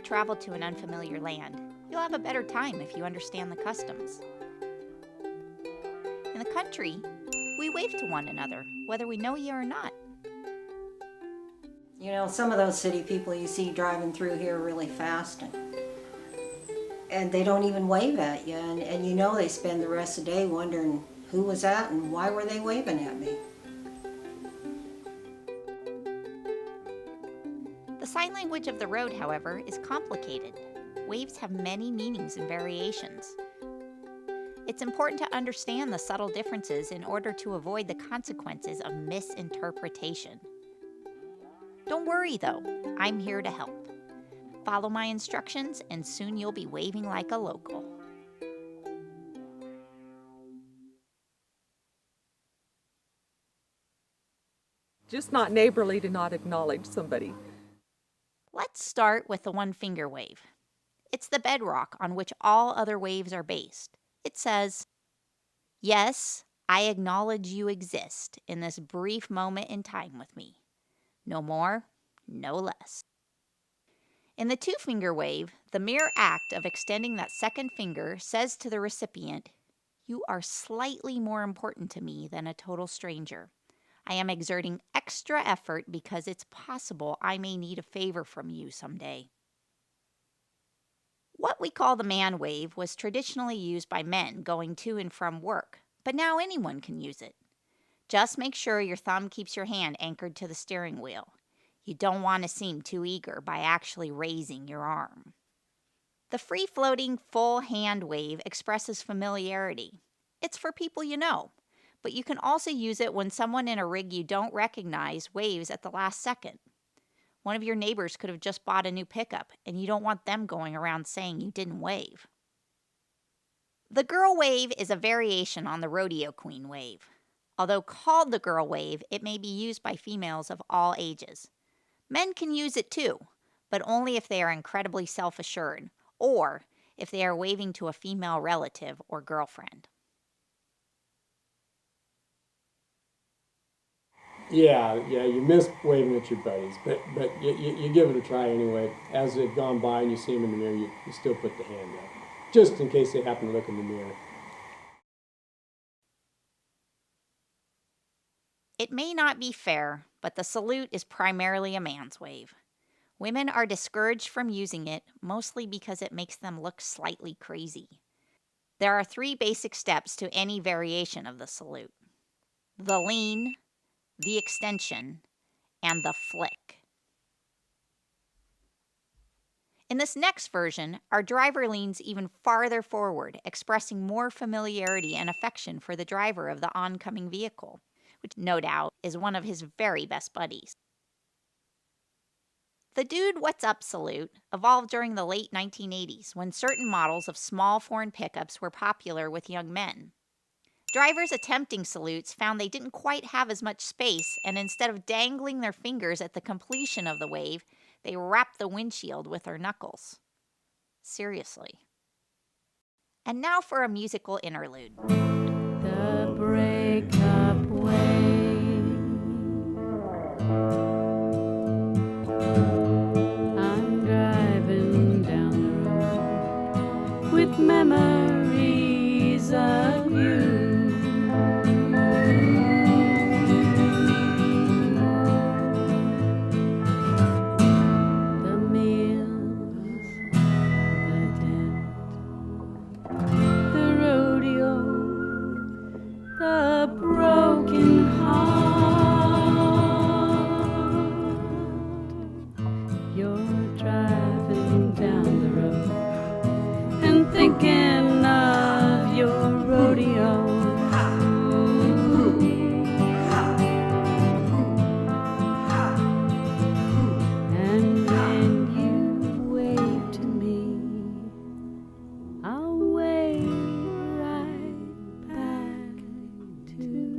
travel to an unfamiliar land, you'll have a better time if you understand the customs. In the country, we wave to one another, whether we know you or not. You know, some of those city people you see driving through here really fast, and they don't even wave at you, and you know they spend the rest of the day wondering who was that and why were they waving at me. The sign language of the road, however, is complicated. Waves have many meanings and variations. It's important to understand the subtle differences in order to avoid the consequences of misinterpretation. Don't worry though, I'm here to help. Follow my instructions and soon you'll be waving like a local. Just not neighborly to not acknowledge somebody. Let's start with the one-finger wave. It's the bedrock on which all other waves are based. It says, "Yes, I acknowledge you exist in this brief moment in time with me. No more, no less." In the two-finger wave, the mere act of extending that second finger says to the recipient, "You are slightly more important to me than a total stranger. I am exerting extra effort because it's possible I may need a favor from you someday." What we call the man wave was traditionally used by men going to and from work, but now anyone can use it. Just make sure your thumb keeps your hand anchored to the steering wheel. You don't want to seem too eager by actually raising your arm. The free-floating full hand wave expresses familiarity. It's for people you know, but you can also use it when someone in a rig you don't recognize waves at the last second. One of your neighbors could have just bought a new pickup, and you don't want them going around saying you didn't wave. The girl wave is a variation on the rodeo queen wave. Although called the girl wave, it may be used by females of all ages. Men can use it too, but only if they are incredibly self-assured, or if they are waving to a female relative or girlfriend. Yeah, you miss waving at your buddies, but you give it a try anyway. As they've gone by and you see them in the mirror, you still put the hand up, just in case they happen to look in the mirror. It may not be fair, but the salute is primarily a man's wave. Women are discouraged from using it, mostly because it makes them look slightly crazy. There are 3 basic steps to any variation of the salute: the lean, the extension, and the flick. In this next version, our driver leans even farther forward, expressing more familiarity and affection for the driver of the oncoming vehicle, which no doubt is one of his very best buddies. The "Dude, what's up" salute evolved during the late 1980s when certain models of small foreign pickups were popular with young men. Drivers attempting salutes found they didn't quite have as much space, and instead of dangling their fingers at the completion of the wave, they wrapped the windshield with their knuckles. Seriously. And now for a musical interlude. The breakup wave. I'm driving down the road with memories of you. Thinking of your rodeo. And when you wave to me, I'll wave right back to you.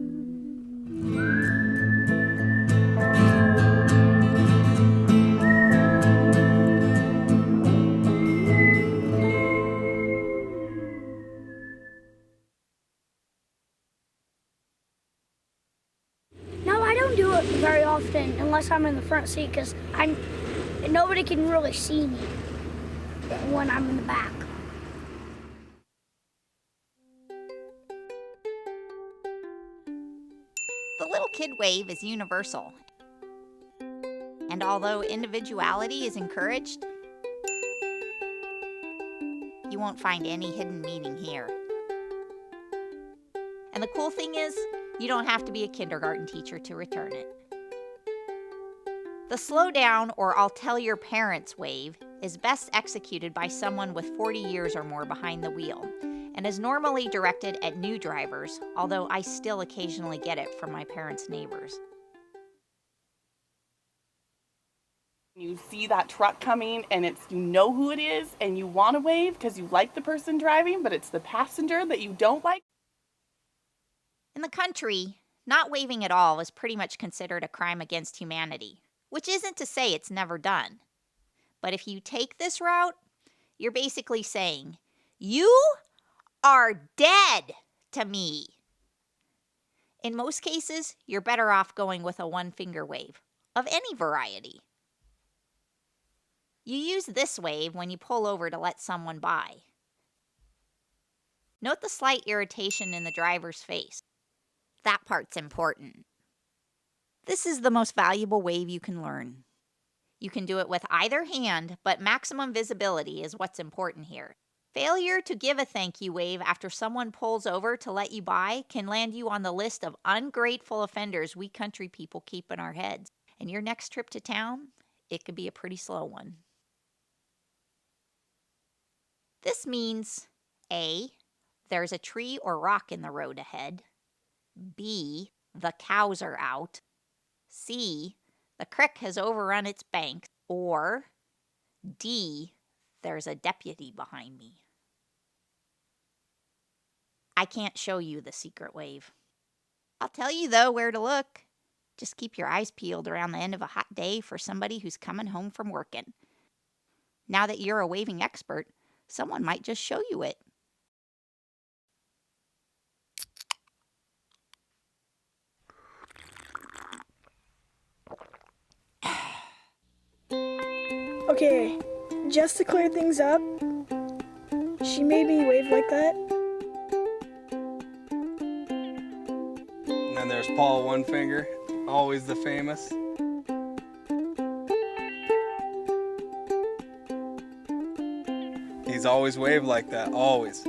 Very often unless I'm in the front seat because nobody can really see me. when I'm in the back. The little kid wave is universal. And although individuality is encouraged, you won't find any hidden meaning here. And the cool thing is, you don't have to be a kindergarten teacher to return it. The slow down or I'll tell your parents wave is best executed by someone with 40 years or more behind the wheel and is normally directed at new drivers, although I still occasionally get it from my parents' neighbors. You see that truck coming and you know who it is and you want to wave because you like the person driving, but it's the passenger that you don't like. In the country, not waving at all is pretty much considered a crime against humanity, which isn't to say it's never done. But if you take this route, you're basically saying, you are dead to me. In most cases, you're better off going with a one-finger wave of any variety. You use this wave when you pull over to let someone by. Note the slight irritation in the driver's face. That part's important. This is the most valuable wave you can learn. You can do it with either hand, but maximum visibility is what's important here. Failure to give a thank you wave after someone pulls over to let you by can land you on the list of ungrateful offenders we country people keep in our heads. And your next trip to town, it could be a pretty slow one. This means A, there's a tree or rock in the road ahead. B, the cows are out. C, the creek has overrun its banks. Or D, there's a deputy behind me. I can't show you the secret wave. I'll tell you, though, where to look. Just keep your eyes peeled around the end of a hot day for somebody who's coming home from working. Now that you're a waving expert, someone might just show you it. Okay, just to clear things up, she made me wave like that. And then there's Paul One Finger, always the famous. He's always waved like that, always.